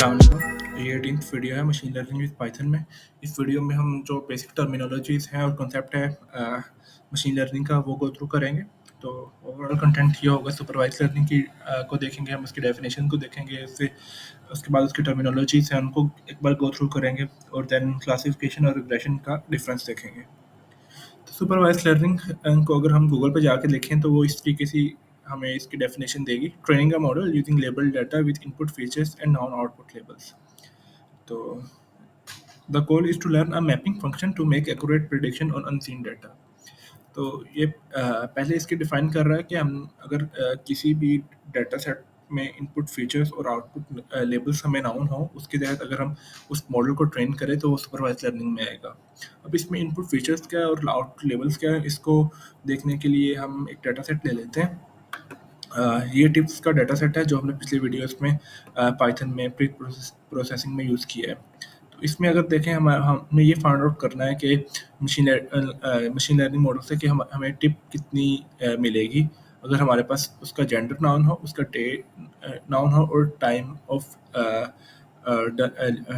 अस्सलाम वालेकुम। ये 18th वीडियो है मशीन लर्निंग विद पाइथन में। इस वीडियो में हम जो बेसिक टर्मिनोलॉजीज़ हैं और कॉन्सेप्ट है मशीन लर्निंग का वो गो थ्रू करेंगे। तो ओवरऑल कंटेंट ये होगा, सुपरवाइज लर्निंग की को देखेंगे हम, उसकी डेफिनेशन को देखेंगे, इससे उसके बाद उसकी टर्मिनोलॉजीज़ हैं उनको एक बार गो थ्रू करेंगे और देन क्लासिफिकेशन और रिग्रेशन का डिफरेंस देखेंगे। तो सुपरवाइज लर्निंग को अगर हम गूगल पे जाके देखें तो वो इस तरीके से हमें इसकी डेफिनेशन देगी। Training a model using label data with input features and non output labels. तो the goal is to learn a mapping function to make accurate prediction on unseen data. तो ये पहले इसके डिफाइन कर रहा है कि हम अगर किसी भी डाटा सेट में इनपुट फीचर्स और आउटपुट लेबल्स हमें नाउन हो, उसके तहत अगर हम उस मॉडल को ट्रेन करें तो वो सुपरवाइज लर्निंग में आएगा। अब इसमें इनपुट फीचर्स क्या है और आउटपुट लेबल्स क्या है, इसको देखने के लिए हम एक डाटा सेट ले लेते हैं। ये टिप्स का डाटा सेट है जो हमने पिछले वीडियोस में पाइथन में प्री प्रोसेसिंग में यूज़ किया है। तो इसमें अगर देखें हमें ये फाइंड आउट करना है कि मशीन लर्निंग मॉडल से कि हमें टिप कितनी मिलेगी अगर हमारे पास उसका जेंडर नाउन हो, उसका डे नाउन हो और टाइम ऑफ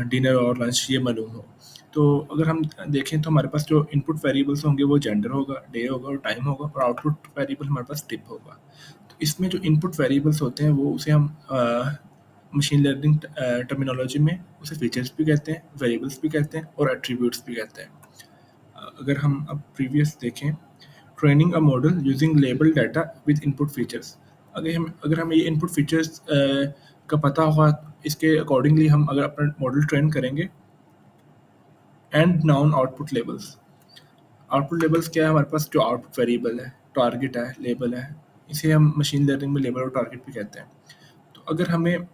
डिनर और लंच ये मालूम हो। तो अगर हम देखें तो हमारे पास जो इनपुट वेरिएबल्स होंगे वो जेंडर होगा, डे होगा और टाइम होगा, और आउटपुट वेरिएबल हमारे पास टिप होगा। तो इसमें जो इनपुट वेरिएबल्स होते हैं वो उसे हम मशीन लर्निंग टर्मिनोलॉजी में उसे फीचर्स भी कहते हैं, वेरिएबल्स भी कहते हैं और एट्रीब्यूट्स भी कहते हैं। अगर हम अब प्रीवियस देखें, training a model using label data with input features. अगर हमें ये इनपुट फीचर्स का पता होगा, इसके अकॉर्डिंगली हम अगर अपना मॉडल ट्रेन करेंगे। And noun output labels. Output labels क्या है, हमारे पास जो आउटपुट वेरिएबल है, टारगेट है, लेबल है, इसे हम मशीन लर्निंग में लेबल और टारगेट भी कहते हैं। तो अगर हमें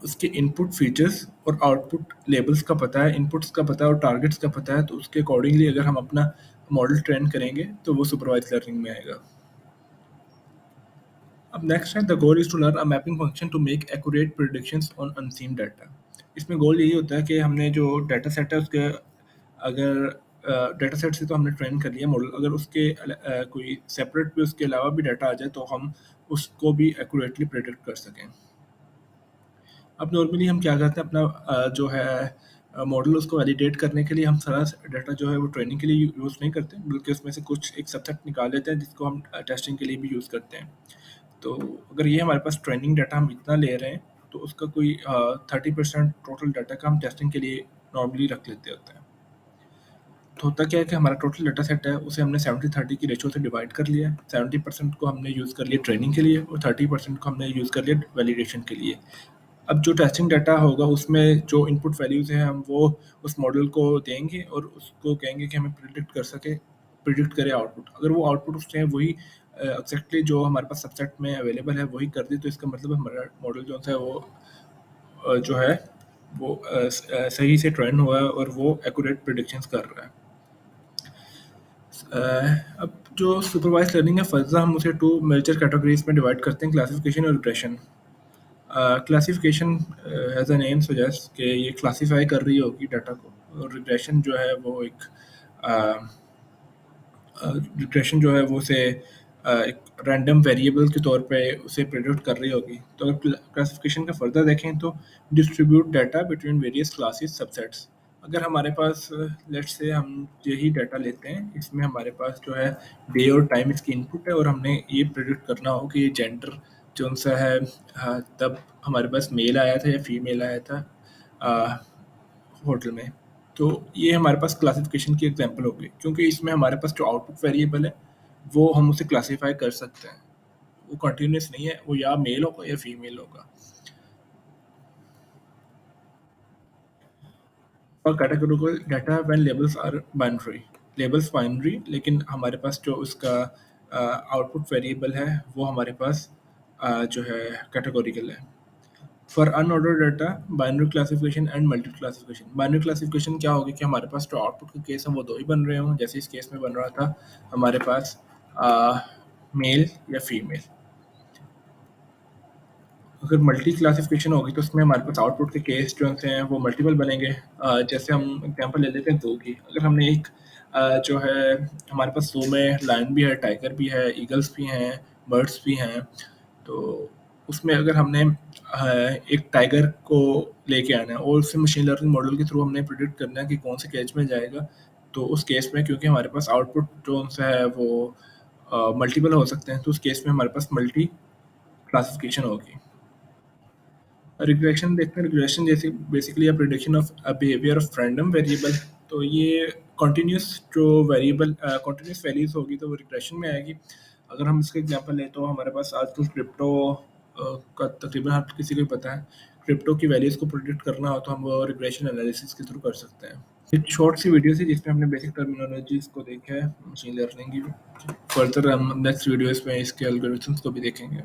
उसके इनपुट फीचर्स और आउटपुट लेबल्स का पता है, इनपुट्स का पता है और टारगेट्स का पता है, तो उसके अकॉर्डिंगली अगर हम अपना मॉडल ट्रेन करेंगे तो वो सुपरवाइज लर्निंग में आएगा। अब नेक्स्ट है, the goal is to learn a mapping function to make accurate predictions on unseen data. इसमें गोल यही होता है कि हमने जो डाटा सेट है उसके अगर डाटा सेट से तो हमने ट्रेन कर लिया मॉडल, अगर उसके कोई सेपरेट भी उसके अलावा भी डाटा आ जाए तो हम उसको भी एक्यूरेटली प्रेडिक्ट कर सकें। अब नॉर्मली हम क्या करते हैं, अपना जो है मॉडल उसको वैलिडेट करने के लिए हम सारा डाटा जो है वो ट्रेनिंग के लिए यूज़ नहीं करते, बल्कि उसमें से कुछ एक सबसेट निकाल लेते हैं जिसको हम टेस्टिंग के लिए भी यूज़ करते हैं। तो अगर ये हमारे पास ट्रेनिंग डाटा हम इतना ले रहे हैं तो उसका कोई 30% टोटल डाटा का हम टेस्टिंग के लिए नॉर्मली रख लेते होते हैं। तो होता क्या है कि हमारा टोटल डाटा सेट है उसे हमने 70-30 की रेशो से डिवाइड कर लिया है। 70% को हमने यूज़ कर लिया ट्रेनिंग के लिए और 30% को हमने यूज़ कर लिया वैलिडेशन के लिए। अब जो टेस्टिंग डाटा होगा उसमें जो इनपुट वैल्यूज़ हैं हम वो उस मॉडल को देंगे और उसको कहेंगे कि हमें प्रिडिक्ट करे आउटपुट। अगर वो आउटपुट उसने वही एग्जैक्टली जो हमारे पास सबसेट में अवेलेबल है वही कर दी, तो इसका मतलब हमारा मॉडल जो है वो जो है वो सही से ट्रेन हुआ है और वो एक्यूरेट प्रिडिक्शंस कर रहा है। अब जो सुपरवाइज लर्निंग है फर्जा हम उसे 2 मेजर कैटेगरीज में डिवाइड करते हैं, क्लासिफिकेशन और regression. Classification as a name suggest कि ये क्लासीफाई कर रही होगी डाटा को, और रिग्रेशन जो है वो एक रिग्रेशन जो है वो उसे एक रैंडम वेरिएबल के तौर पे उसे प्रेडिक्ट कर रही होगी। तो अगर क्लासिफिकेशन का फर्दर देखें तो distribute data between various classes subsets. अगर हमारे पास लेट्स से हम यही डाटा लेते हैं, इसमें हमारे पास जो है डे और टाइम इसकी इनपुट है और हमने ये प्रेडिक्ट करना हो कि ये जेंडर जो सा है, तब हमारे पास मेल आया था या फीमेल आया था होटल में। तो ये हमारे पास क्लासिफिकेशन की एग्जांपल होगी, क्योंकि इसमें हमारे पास जो आउटपुट वेरिएबल है वो हम उसे क्लासीफाई कर सकते हैं। वो कंटिन्यूस नहीं है, वो या मेल होगा या फीमेल होगा। और categorical data when labels are binary, labels binary, लेकिन हमारे पास जो उसका आउटपुट वेरिएबल है वो हमारे पास जो है कैटेगोरिकल है। For unordered data binary classification and multi classification. Binary classification क्या होगी कि हमारे पास जो आउटपुट के केस हैं वो दो ही बन रहे हों, जैसे इस केस में बन रहा था हमारे पास मेल या फीमेल। अगर मल्टी क्लासिफिकेशन होगी तो उसमें हमारे पास आउटपुट के केस जो हैं वो मल्टीपल बनेंगे। जैसे हम एग्जांपल ले लेते हैं ज़ू की। अगर हमने एक जो है हमारे पास ज़ू में लायन भी है, टाइगर भी है, ईगल्स भी हैं, बर्ड्स भी हैं। तो उसमें अगर हमने एक टाइगर को लेके आना है और उससे मशीन लर्निंग मॉडल के थ्रू हमने प्रिडिक्ट करना है कि कौन से केज में जाएगा, तो उस केस में क्योंकि हमारे पास आउटपुट जो उनसे है वो मल्टीपल हो सकते हैं, तो उस केस में हमारे पास मल्टी क्लासिफिकेशन होगी। रिग्रेशन देखते हैं, रिग्रेशन जैसे basically a prediction of a behaviour of random variable. तो ये कंटिन्यूस जो वेरिएबल कंटिन्यूस वैल्यूज होगी तो वो रिग्रेशन में आएगी। अगर हम इसका एग्जांपल लें तो हमारे पास आज तो क्रिप्टो का तकरीबन हर किसी को ही पता है। क्रिप्टो की वैल्यूज को प्रिडिक्ट करना हो तो हम वो रिग्रेशन एनालिसिस के थ्रू कर सकते हैं। एक शॉर्ट सी वीडियो थी जिसमें हमने बेसिक टर्मिनोलॉजीज को देखा है मशीन लर्निंग की। फर्दर हम नेक्स्ट वीडियोस में इसके एल्गोरिथम्स को भी देखेंगे।